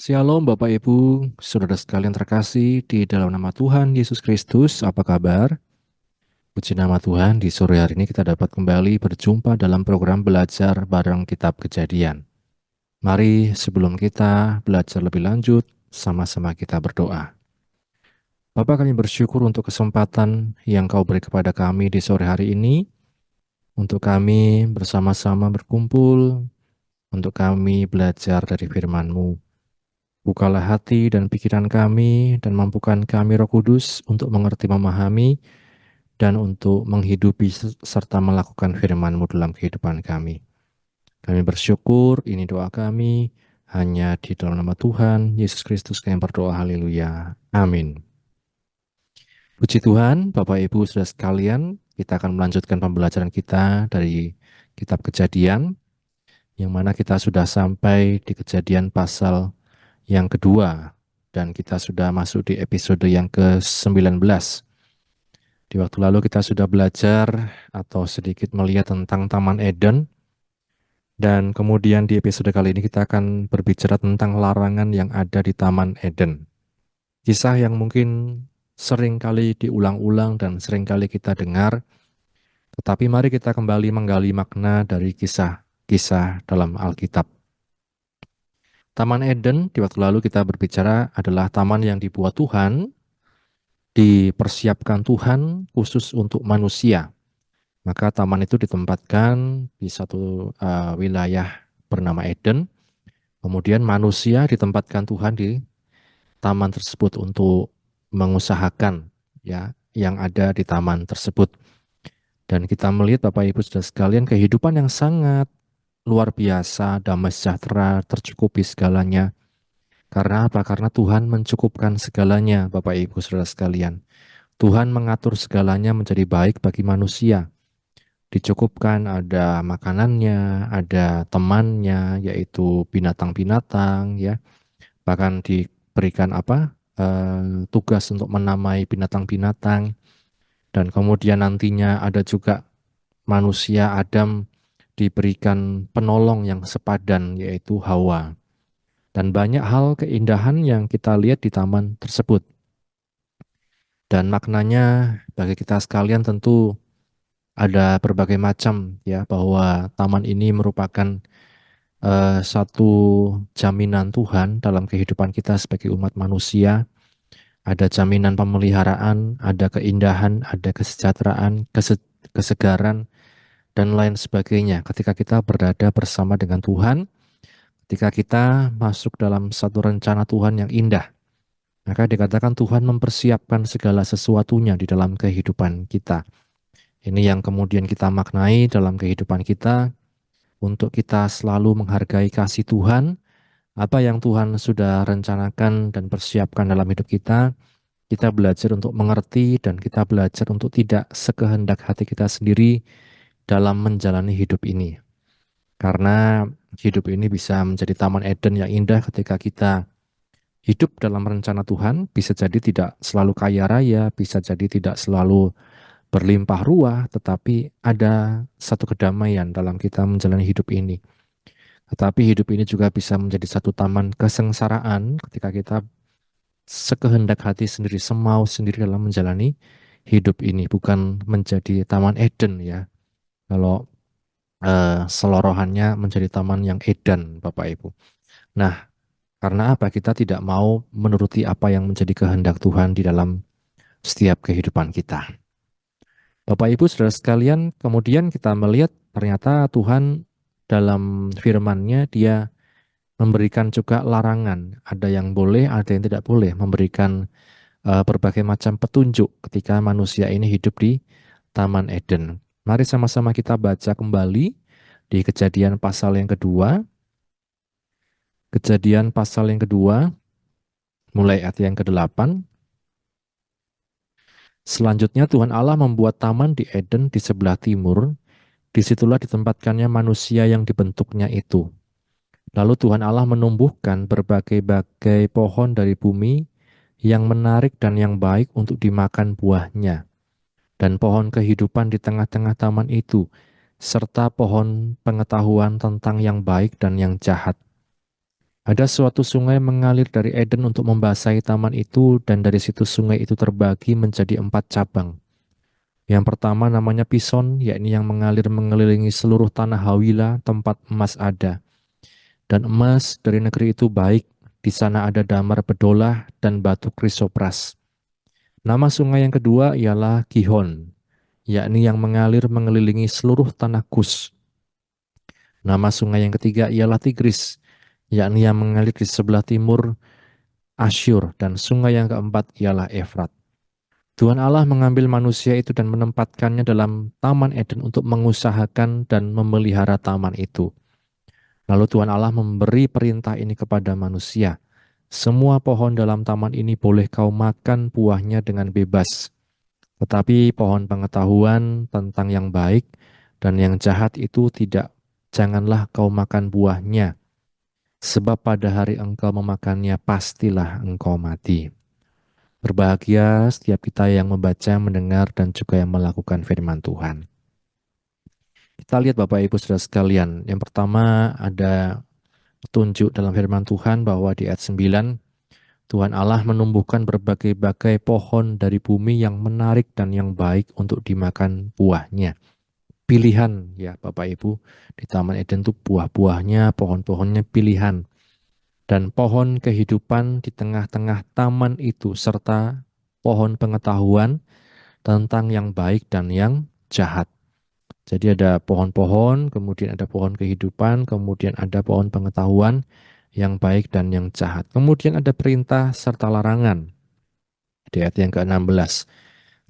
Shalom Bapak Ibu, saudara sekalian terkasih di dalam nama Tuhan Yesus Kristus, apa kabar? Puji nama Tuhan, di sore hari ini kita dapat kembali berjumpa dalam program belajar bareng Kitab Kejadian. Mari sebelum kita belajar lebih lanjut, sama-sama kita berdoa. Bapak, kami bersyukur untuk kesempatan yang Kau beri kepada kami di sore hari ini, untuk kami bersama-sama berkumpul, untuk kami belajar dari firman-Mu. Bukalah hati dan pikiran kami dan mampukan kami Roh Kudus untuk mengerti memahami dan untuk menghidupi serta melakukan firman-Mu dalam kehidupan kami. Kami bersyukur, ini doa kami, hanya di dalam nama Tuhan Yesus Kristus kami berdoa, haleluya, amin. Puji Tuhan, Bapak Ibu saudara sekalian, kita akan melanjutkan pembelajaran kita dari Kitab Kejadian, yang mana kita sudah sampai di Kejadian pasal yang kedua, dan kita sudah masuk di episode yang ke-19. Di waktu lalu kita sudah belajar atau sedikit melihat tentang Taman Eden, dan kemudian di episode kali ini kita akan berbicara tentang larangan yang ada di Taman Eden. Kisah yang mungkin sering kali diulang-ulang dan sering kali kita dengar, tetapi mari kita kembali menggali makna dari kisah-kisah dalam Alkitab. Taman Eden di waktu lalu kita berbicara adalah taman yang dibuat Tuhan, dipersiapkan Tuhan khusus untuk manusia. Maka taman itu ditempatkan di satu wilayah bernama Eden. Kemudian manusia ditempatkan Tuhan di taman tersebut untuk mengusahakan ya yang ada di taman tersebut. Dan kita melihat Bapak Ibu Saudara sekalian, kehidupan yang sangat luar biasa, damai sejahtera, tercukupi segalanya. Karena apa? Karena Tuhan mencukupkan segalanya, Bapak Ibu Saudara sekalian. Tuhan mengatur segalanya menjadi baik bagi manusia. Dicukupkan, ada makanannya, ada temannya, yaitu binatang-binatang, ya. Bahkan diberikan tugas untuk menamai binatang-binatang. Dan kemudian nantinya ada juga manusia Adam diberikan penolong yang sepadan, yaitu Hawa. Dan banyak hal keindahan yang kita lihat di taman tersebut. Dan maknanya bagi kita sekalian tentu ada berbagai macam, ya, bahwa taman ini merupakan satu jaminan Tuhan dalam kehidupan kita sebagai umat manusia. Ada jaminan pemeliharaan, ada keindahan, ada kesejahteraan, kesegaran, dan lain sebagainya. Ketika kita berada bersama dengan Tuhan, ketika kita masuk dalam satu rencana Tuhan yang indah, maka dikatakan Tuhan mempersiapkan segala sesuatunya di dalam kehidupan kita. Ini yang kemudian kita maknai dalam kehidupan kita, untuk kita selalu menghargai kasih Tuhan, apa yang Tuhan sudah rencanakan dan persiapkan dalam hidup kita belajar untuk mengerti dan kita belajar untuk tidak sekehendak hati kita sendiri dalam menjalani hidup ini. Karena hidup ini bisa menjadi taman Eden yang indah ketika kita hidup dalam rencana Tuhan, bisa jadi tidak selalu kaya raya, bisa jadi tidak selalu berlimpah ruah, tetapi ada satu kedamaian dalam kita menjalani hidup ini. Tetapi hidup ini juga bisa menjadi satu taman kesengsaraan ketika kita sekehendak hati sendiri, semau sendiri dalam menjalani hidup ini, bukan menjadi taman Eden, ya. Kalau selorohannya menjadi taman yang edan, Bapak Ibu. Nah, karena apa? Kita tidak mau menuruti apa yang menjadi kehendak Tuhan di dalam setiap kehidupan kita. Bapak Ibu Saudara sekalian, kemudian kita melihat ternyata Tuhan dalam firman-Nya dia memberikan juga larangan. Ada yang boleh, ada yang tidak boleh, memberikan berbagai macam petunjuk ketika manusia ini hidup di Taman Eden. Mari sama-sama kita baca kembali di Kejadian pasal yang kedua. Kejadian pasal yang kedua, mulai ayat yang ke-8. Selanjutnya Tuhan Allah membuat taman di Eden di sebelah timur. Disitulah ditempatkannya manusia yang dibentuknya itu. Lalu Tuhan Allah menumbuhkan berbagai-bagai pohon dari bumi yang menarik dan yang baik untuk dimakan buahnya. Dan pohon kehidupan di tengah-tengah taman itu, serta pohon pengetahuan tentang yang baik dan yang jahat. Ada suatu sungai mengalir dari Eden untuk membasahi taman itu, dan dari situ sungai itu terbagi menjadi 4 cabang. Yang pertama namanya Pison, yakni yang mengalir mengelilingi seluruh tanah Hawila, tempat emas ada. Dan emas dari negeri itu baik, di sana ada damar bedolah dan batu krisopras. Nama sungai yang kedua ialah Gihon, yakni yang mengalir mengelilingi seluruh tanah Kus. Nama sungai yang ketiga ialah Tigris, yakni yang mengalir di sebelah timur Asyur, dan sungai yang keempat ialah Efrat. Tuhan Allah mengambil manusia itu dan menempatkannya dalam Taman Eden untuk mengusahakan dan memelihara taman itu. Lalu Tuhan Allah memberi perintah ini kepada manusia. Semua pohon dalam taman ini boleh kau makan buahnya dengan bebas. Tetapi pohon pengetahuan tentang yang baik dan yang jahat itu tidak, janganlah kau makan buahnya. Sebab pada hari engkau memakannya pastilah engkau mati. Berbahagia setiap kita yang membaca, mendengar, dan juga yang melakukan firman Tuhan. Kita lihat Bapak Ibu Saudara sekalian. Yang pertama ada petunjuk dalam firman Tuhan bahwa di ayat 9, Tuhan Allah menumbuhkan berbagai-bagai pohon dari bumi yang menarik dan yang baik untuk dimakan buahnya. Pilihan ya Bapak Ibu, di Taman Eden itu buah-buahnya, pohon-pohonnya pilihan. Dan pohon kehidupan di tengah-tengah taman itu, serta pohon pengetahuan tentang yang baik dan yang jahat. Jadi ada pohon-pohon, kemudian ada pohon kehidupan, kemudian ada pohon pengetahuan yang baik dan yang jahat. Kemudian ada perintah serta larangan di ayat yang ke-16.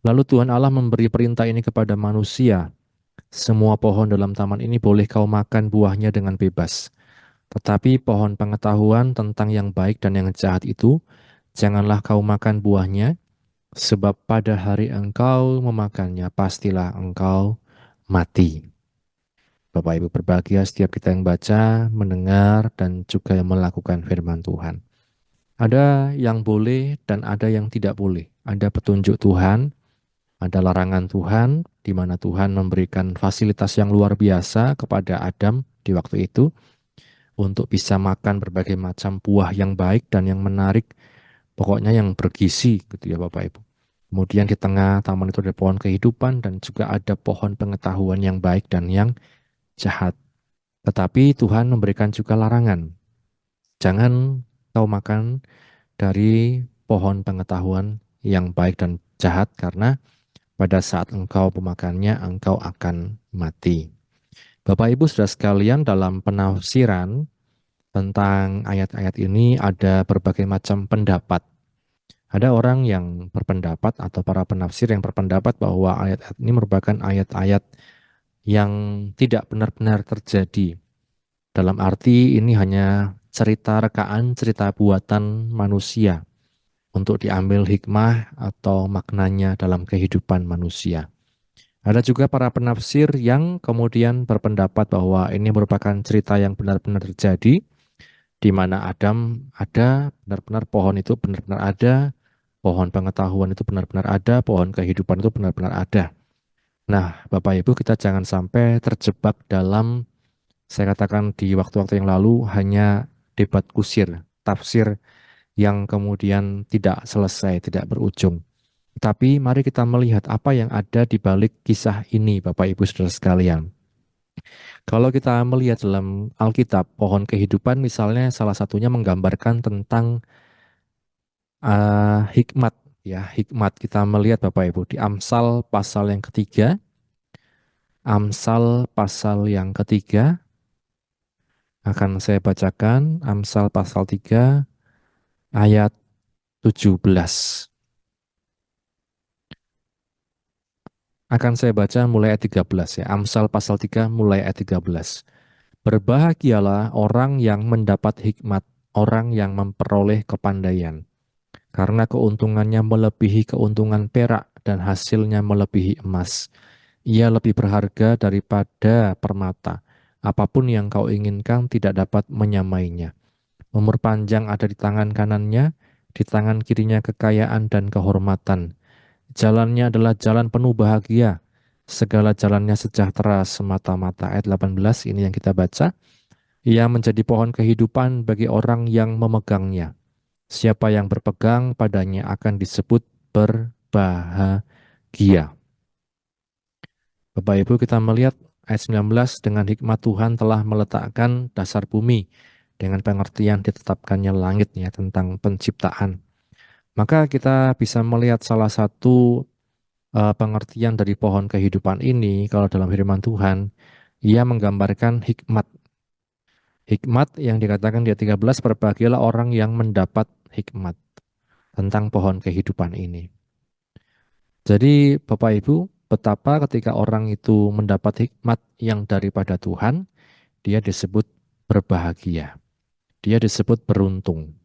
Lalu Tuhan Allah memberi perintah ini kepada manusia. Semua pohon dalam taman ini boleh kau makan buahnya dengan bebas. Tetapi pohon pengetahuan tentang yang baik dan yang jahat itu, janganlah kau makan buahnya, sebab pada hari engkau memakannya, pastilah engkau mati. Bapak Ibu berbahagia setiap kita yang baca, mendengar, dan juga yang melakukan firman Tuhan. Ada yang boleh dan ada yang tidak boleh. Ada petunjuk Tuhan, ada larangan Tuhan, di mana Tuhan memberikan fasilitas yang luar biasa kepada Adam di waktu itu untuk bisa makan berbagai macam buah yang baik dan yang menarik, pokoknya yang bergizi gitu ya Bapak Ibu. Kemudian di tengah taman itu ada pohon kehidupan dan juga ada pohon pengetahuan yang baik dan yang jahat. Tetapi Tuhan memberikan juga larangan. Jangan kau makan dari pohon pengetahuan yang baik dan jahat, karena pada saat engkau memakannya, engkau akan mati. Bapak Ibu sudah sekalian, dalam penafsiran tentang ayat-ayat ini ada berbagai macam pendapat. Ada orang yang berpendapat atau para penafsir yang berpendapat bahwa ayat-ayat ini merupakan ayat-ayat yang tidak benar-benar terjadi. Dalam arti ini hanya cerita rekaan, cerita buatan manusia untuk diambil hikmah atau maknanya dalam kehidupan manusia. Ada juga para penafsir yang kemudian berpendapat bahwa ini merupakan cerita yang benar-benar terjadi, di mana Adam ada, benar-benar pohon itu benar-benar ada, pohon pengetahuan itu benar-benar ada, pohon kehidupan itu benar-benar ada. Nah, Bapak Ibu, kita jangan sampai terjebak dalam, saya katakan di waktu-waktu yang lalu, hanya debat kusir, tafsir yang kemudian tidak selesai, tidak berujung. Tapi mari kita melihat apa yang ada di balik kisah ini, Bapak Ibu Saudara sekalian. Kalau kita melihat dalam Alkitab, pohon kehidupan misalnya salah satunya menggambarkan tentang hikmat. Ya, hikmat kita melihat Bapak Ibu di Amsal pasal yang ketiga. Amsal pasal yang ketiga akan saya bacakan. Amsal pasal 3 ayat 17. Akan saya baca mulai ayat 13 ya. Amsal pasal 3 mulai ayat 13. Berbahagialah orang yang mendapat hikmat, orang yang memperoleh kepandaian, karena keuntungannya melebihi keuntungan perak dan hasilnya melebihi emas. Ia lebih berharga daripada permata. Apapun yang kau inginkan tidak dapat menyamainya. Umur panjang ada di tangan kanannya, di tangan kirinya kekayaan dan kehormatan. Jalannya adalah jalan penuh bahagia. Segala jalannya sejahtera semata-mata. Ayat 18 ini yang kita baca. Ia menjadi pohon kehidupan bagi orang yang memegangnya. Siapa yang berpegang padanya akan disebut berbahagia. Bapak Ibu, kita melihat ayat 19, dengan hikmat Tuhan telah meletakkan dasar bumi dengan pengertian ditetapkannya langit ya tentang penciptaan. Maka kita bisa melihat salah satu pengertian dari pohon kehidupan ini kalau dalam firman Tuhan, ia menggambarkan hikmat. Hikmat yang dikatakan di ayat 13, berbahagialah orang yang mendapat hikmat tentang pohon kehidupan ini. Jadi Bapak Ibu, betapa ketika orang itu mendapat hikmat yang daripada Tuhan, dia disebut berbahagia. Dia disebut beruntung.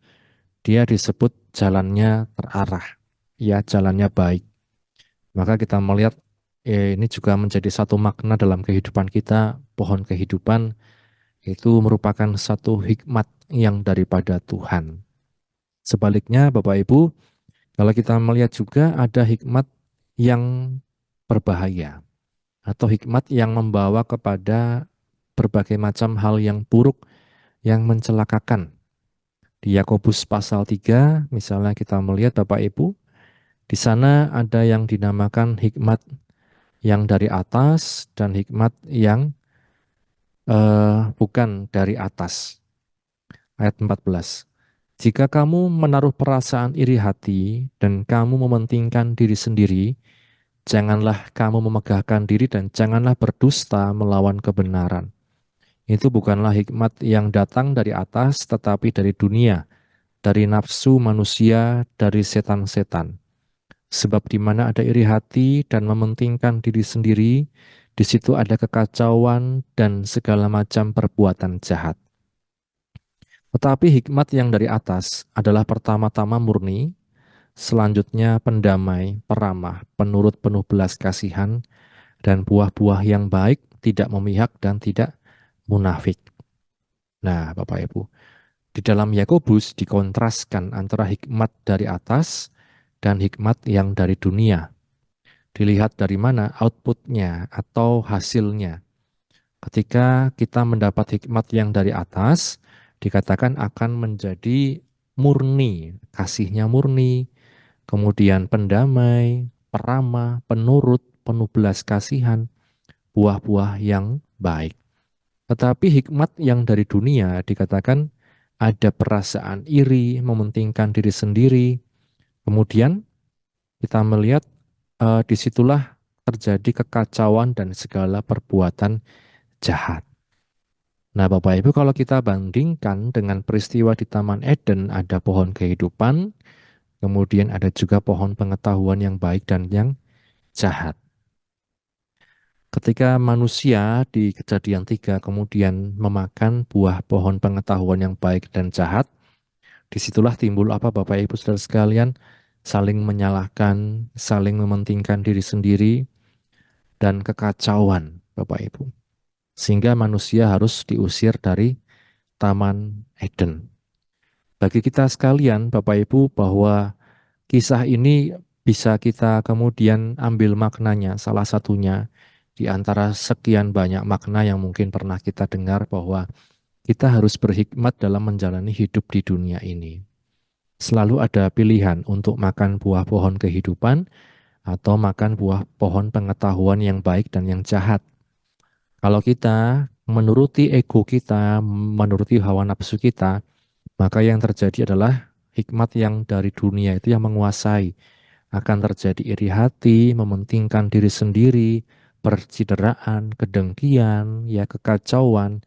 Dia disebut jalannya terarah. Ya, jalannya baik. Maka kita melihat ini juga menjadi satu makna dalam kehidupan kita. Pohon kehidupan itu merupakan satu hikmat yang daripada Tuhan. Sebaliknya Bapak Ibu, kalau kita melihat juga ada hikmat yang berbahaya atau hikmat yang membawa kepada berbagai macam hal yang buruk yang mencelakakan. Di Yakobus pasal 3, misalnya kita melihat Bapak Ibu, di sana ada yang dinamakan hikmat yang dari atas dan hikmat yang bukan dari atas. Ayat 14. Jika kamu menaruh perasaan iri hati dan kamu mementingkan diri sendiri, janganlah kamu memegahkan diri dan janganlah berdusta melawan kebenaran. Itu bukanlah hikmat yang datang dari atas, tetapi dari dunia, dari nafsu manusia, dari setan-setan. Sebab di mana ada iri hati dan mementingkan diri sendiri, di situ ada kekacauan dan segala macam perbuatan jahat. Tetapi hikmat yang dari atas adalah pertama-tama murni, selanjutnya pendamai, peramah, penurut penuh belas kasihan, dan buah-buah yang baik, tidak memihak dan tidak munafik. Nah, Bapak Ibu, di dalam Yakobus dikontraskan antara hikmat dari atas dan hikmat yang dari dunia. Dilihat dari mana outputnya atau hasilnya. Ketika kita mendapat hikmat yang dari atas, dikatakan akan menjadi murni, kasihnya murni, kemudian pendamai, peramah, penurut, penuh belas kasihan, buah-buah yang baik. Tetapi hikmat yang dari dunia dikatakan ada perasaan iri, mementingkan diri sendiri. Kemudian kita melihat disitulah terjadi kekacauan dan segala perbuatan jahat. Nah, Bapak Ibu, kalau kita bandingkan dengan peristiwa di Taman Eden, ada pohon kehidupan, kemudian ada juga pohon pengetahuan yang baik dan yang jahat. Ketika manusia di Kejadian 3 kemudian memakan buah pohon pengetahuan yang baik dan jahat, disitulah timbul apa Bapak Ibu Saudara sekalian, saling menyalahkan, saling mementingkan diri sendiri, dan kekacauan Bapak Ibu. Sehingga manusia harus diusir dari Taman Eden. Bagi kita sekalian Bapak Ibu bahwa kisah ini bisa kita kemudian ambil maknanya, salah satunya di antara sekian banyak makna yang mungkin pernah kita dengar bahwa kita harus berhikmat dalam menjalani hidup di dunia ini. Selalu ada pilihan untuk makan buah pohon kehidupan atau makan buah pohon pengetahuan yang baik dan yang jahat. Kalau kita menuruti ego kita, menuruti hawa nafsu kita, maka yang terjadi adalah hikmat yang dari dunia itu yang menguasai. Akan terjadi iri hati, mementingkan diri sendiri, percideraan, kedengkian, ya kekacauan,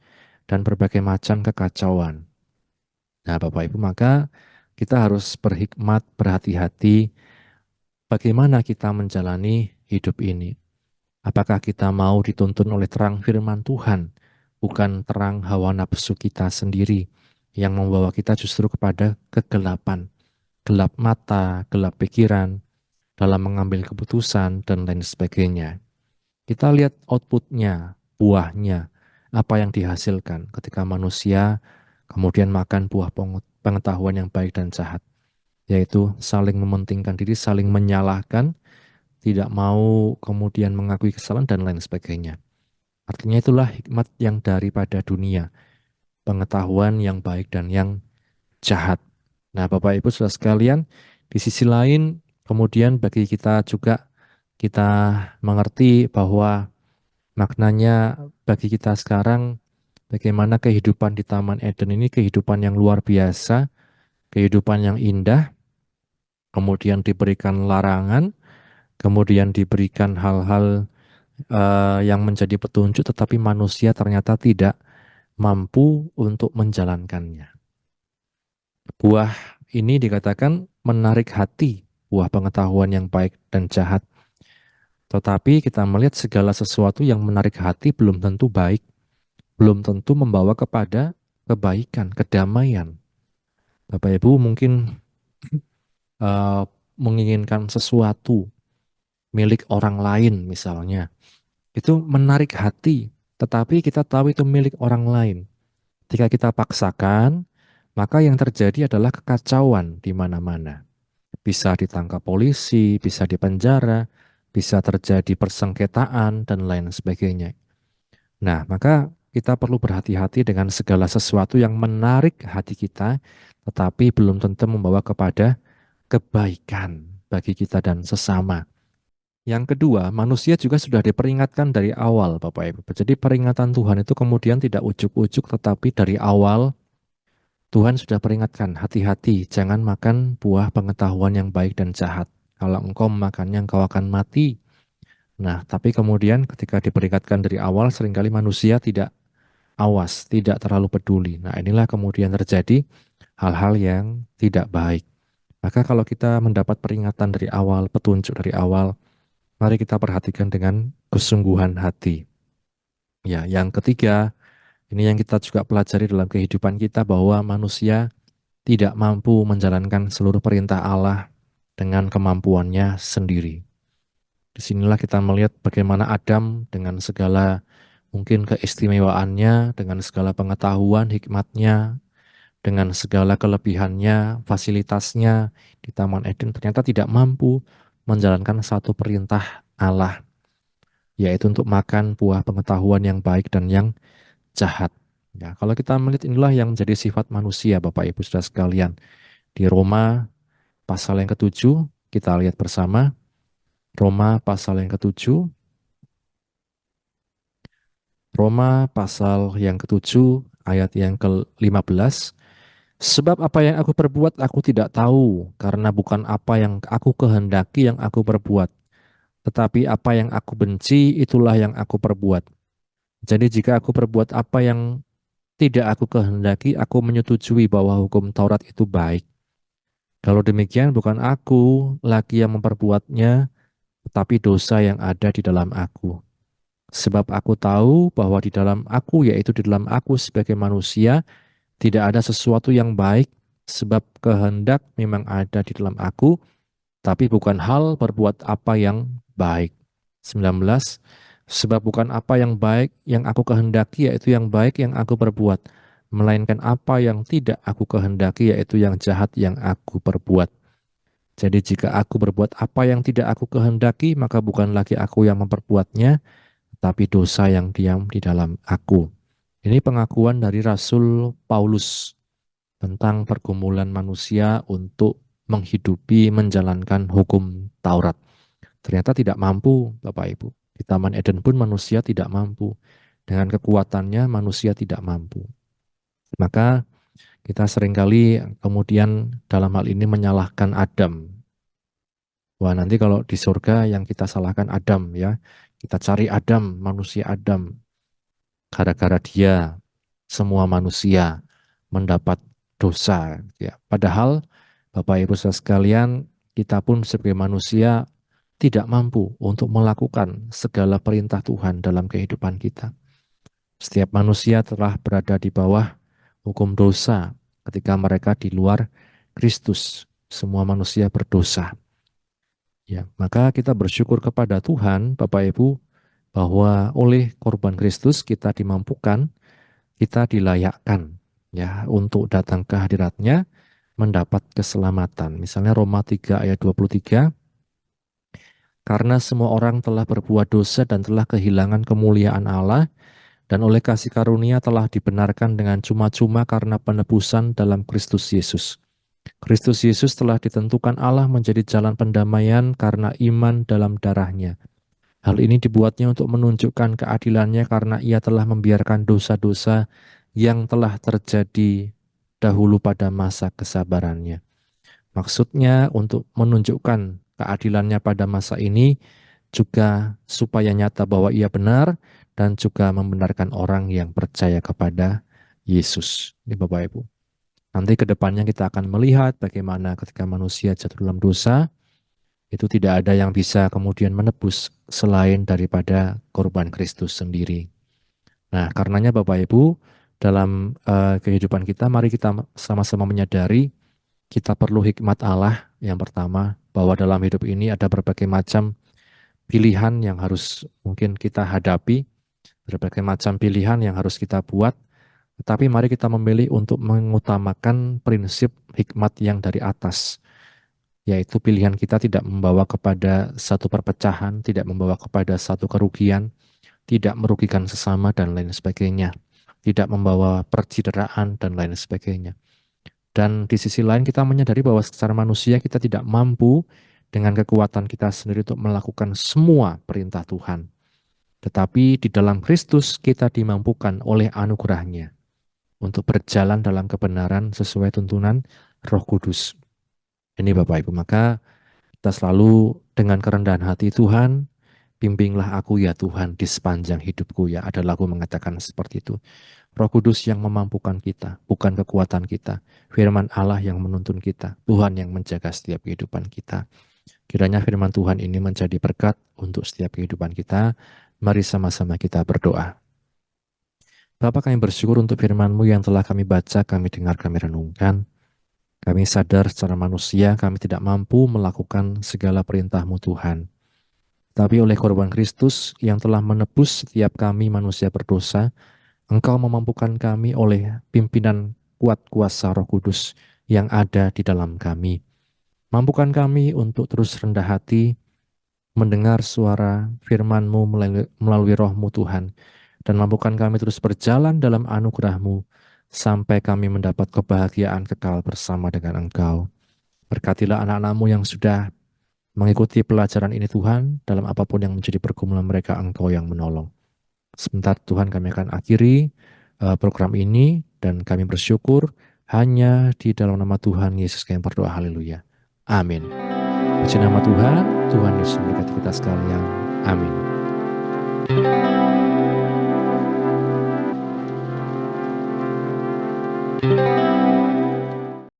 dan berbagai macam kekacauan. Nah, Bapak Ibu, maka kita harus berhikmat, berhati-hati bagaimana kita menjalani hidup ini. Apakah kita mau dituntun oleh terang firman Tuhan, bukan terang hawa nafsu kita sendiri yang membawa kita justru kepada kegelapan, gelap mata, gelap pikiran, dalam mengambil keputusan, dan lain sebagainya. Kita lihat outputnya, buahnya, apa yang dihasilkan ketika manusia kemudian makan buah pengetahuan yang baik dan jahat, yaitu saling mementingkan diri, saling menyalahkan, tidak mau kemudian mengakui kesalahan, dan lain sebagainya. Artinya itulah hikmat yang daripada dunia. pengetahuan yang baik dan yang jahat. Nah, Bapak Ibu Saudara sekalian, di sisi lain kemudian bagi kita juga kita mengerti bahwa maknanya bagi kita sekarang bagaimana kehidupan di Taman Eden ini kehidupan yang luar biasa, kehidupan yang indah, kemudian diberikan larangan, kemudian diberikan hal-hal yang menjadi petunjuk, tetapi manusia ternyata tidak mampu untuk menjalankannya. Buah ini dikatakan menarik hati, buah pengetahuan yang baik dan jahat. Tetapi kita melihat segala sesuatu yang menarik hati belum tentu baik, belum tentu membawa kepada kebaikan, kedamaian. Bapak Ibu mungkin eh, menginginkan sesuatu milik orang lain misalnya. Itu menarik hati, tetapi kita tahu itu milik orang lain. Jika kita paksakan, maka yang terjadi adalah kekacauan di mana-mana. Bisa ditangkap polisi, bisa dipenjara, bisa terjadi persengketaan, dan lain sebagainya. Nah, maka kita perlu berhati-hati dengan segala sesuatu yang menarik hati kita, tetapi belum tentu membawa kepada kebaikan bagi kita dan sesama. Yang kedua, manusia juga sudah diperingatkan dari awal, Bapak Ibu. Jadi peringatan Tuhan itu kemudian tidak ujuk-ujuk, tetapi dari awal Tuhan sudah peringatkan, hati-hati, jangan makan buah pengetahuan yang baik dan jahat. Kalau engkau memakannya, engkau akan mati. Nah, tapi kemudian ketika diperingatkan dari awal, seringkali manusia tidak awas, tidak terlalu peduli. Nah, inilah kemudian terjadi hal-hal yang tidak baik. Maka kalau kita mendapat peringatan dari awal, petunjuk dari awal, mari kita perhatikan dengan kesungguhan hati. Ya, yang ketiga, ini yang kita juga pelajari dalam kehidupan kita bahwa manusia tidak mampu menjalankan seluruh perintah Allah dengan kemampuannya sendiri. Disinilah kita melihat bagaimana Adam dengan segala mungkin keistimewaannya, dengan segala pengetahuan, hikmatnya, dengan segala kelebihannya, fasilitasnya di Taman Eden ternyata tidak mampu menjalankan satu perintah Allah, yaitu untuk makan buah pengetahuan yang baik dan yang jahat. Ya, kalau kita melihat inilah yang menjadi sifat manusia, Bapak Ibu Saudara sekalian. Di Roma pasal yang ketujuh, kita lihat bersama. Roma pasal yang ketujuh. Roma pasal yang ketujuh, ayat yang ke-15. Sebab apa yang aku perbuat aku tidak tahu, karena bukan apa yang aku kehendaki yang aku perbuat, tetapi apa yang aku benci itulah yang aku perbuat. Jadi jika aku perbuat apa yang tidak aku kehendaki, aku menyetujui bahwa hukum Taurat itu baik. Kalau demikian bukan aku lagi yang memperbuatnya, tetapi dosa yang ada di dalam aku. Sebab aku tahu bahwa di dalam aku, yaitu di dalam aku sebagai manusia, tidak ada sesuatu yang baik, sebab kehendak memang ada di dalam aku, tapi bukan hal berbuat apa yang baik. 19. Sebab bukan apa yang baik yang aku kehendaki, yaitu yang baik yang aku perbuat, melainkan apa yang tidak aku kehendaki, yaitu yang jahat yang aku perbuat. Jadi jika aku berbuat apa yang tidak aku kehendaki, maka bukan lagi aku yang memperbuatnya, tapi dosa yang diam di dalam aku. Ini pengakuan dari Rasul Paulus tentang pergumulan manusia untuk menghidupi, menjalankan hukum Taurat. Ternyata tidak mampu, Bapak Ibu. Di Taman Eden pun manusia tidak mampu. Dengan kekuatannya manusia tidak mampu. Maka kita seringkali kemudian dalam hal ini menyalahkan Adam. Wah, nanti kalau di surga yang kita salahkan Adam ya. Kita cari Adam, manusia Adam. Gara-gara dia semua manusia mendapat dosa ya. Padahal Bapak Ibu saudara sekalian, kita pun sebagai manusia tidak mampu untuk melakukan segala perintah Tuhan dalam kehidupan kita. Setiap manusia telah berada di bawah hukum dosa ketika mereka di luar Kristus. Semua manusia berdosa. Ya, maka kita bersyukur kepada Tuhan, Bapak Ibu, bahwa oleh korban Kristus kita dimampukan, kita dilayakkan ya untuk datang ke hadiratnya mendapat keselamatan. Misalnya Roma 3 ayat 23, karena semua orang telah berbuat dosa dan telah kehilangan kemuliaan Allah, dan oleh kasih karunia telah dibenarkan dengan cuma-cuma karena penebusan dalam Kristus Yesus. Kristus Yesus telah ditentukan Allah menjadi jalan pendamaian karena iman dalam darah-Nya. Hal ini dibuatnya untuk menunjukkan keadilannya karena Ia telah membiarkan dosa-dosa yang telah terjadi dahulu pada masa kesabarannya. Maksudnya untuk menunjukkan keadilannya pada masa ini juga supaya nyata bahwa Ia benar dan juga membenarkan orang yang percaya kepada Yesus. Ini Bapak Ibu. Nanti ke depannya kita akan melihat bagaimana ketika manusia jatuh dalam dosa, itu tidak ada yang bisa kemudian menebus selain daripada korban Kristus sendiri. Nah, karenanya Bapak Ibu, dalam kehidupan kita, mari kita sama-sama menyadari kita perlu hikmat Allah yang pertama, bahwa dalam hidup ini ada berbagai macam pilihan yang harus mungkin kita hadapi, berbagai macam pilihan yang harus kita buat, tetapi mari kita memilih untuk mengutamakan prinsip hikmat yang dari atas, yaitu pilihan kita tidak membawa kepada satu perpecahan, tidak membawa kepada satu kerugian, tidak merugikan sesama dan lain sebagainya, tidak membawa percideraan dan lain sebagainya. Dan di sisi lain kita menyadari bahwa secara manusia kita tidak mampu dengan kekuatan kita sendiri untuk melakukan semua perintah Tuhan. Tetapi di dalam Kristus kita dimampukan oleh anugerah-Nya untuk berjalan dalam kebenaran sesuai tuntunan Roh Kudus. Ini Bapak Ibu, maka kita selalu dengan kerendahan hati, Tuhan, bimbinglah aku ya Tuhan di sepanjang hidupku ya. Ada lagu mengatakan seperti itu. Roh Kudus yang memampukan kita, bukan kekuatan kita. Firman Allah yang menuntun kita, Tuhan yang menjaga setiap kehidupan kita. Kiranya firman Tuhan ini menjadi berkat untuk setiap kehidupan kita. Mari sama-sama kita berdoa. Bapa, kami bersyukur untuk firman-Mu yang telah kami baca, kami dengar, kami renungkan. Kami sadar secara manusia kami tidak mampu melakukan segala perintah-Mu Tuhan. Tapi oleh korban Kristus yang telah menebus setiap kami manusia berdosa, Engkau memampukan kami oleh pimpinan kuat kuasa Roh Kudus yang ada di dalam kami. Mampukan kami untuk terus rendah hati, mendengar suara firman-Mu melalui Roh-Mu Tuhan, dan mampukan kami terus berjalan dalam anugerah-Mu, sampai kami mendapat kebahagiaan kekal bersama dengan Engkau. Berkatilah anak-anak-Mu yang sudah mengikuti pelajaran ini Tuhan, dalam apapun yang menjadi pergumulan mereka, Engkau yang menolong. Sebentar Tuhan kami akan akhiri program ini, dan kami bersyukur hanya di dalam nama Tuhan Yesus kami berdoa, haleluya. Amin. Puji nama Tuhan, Tuhan Yesus memberkati kita sekalian. Amin.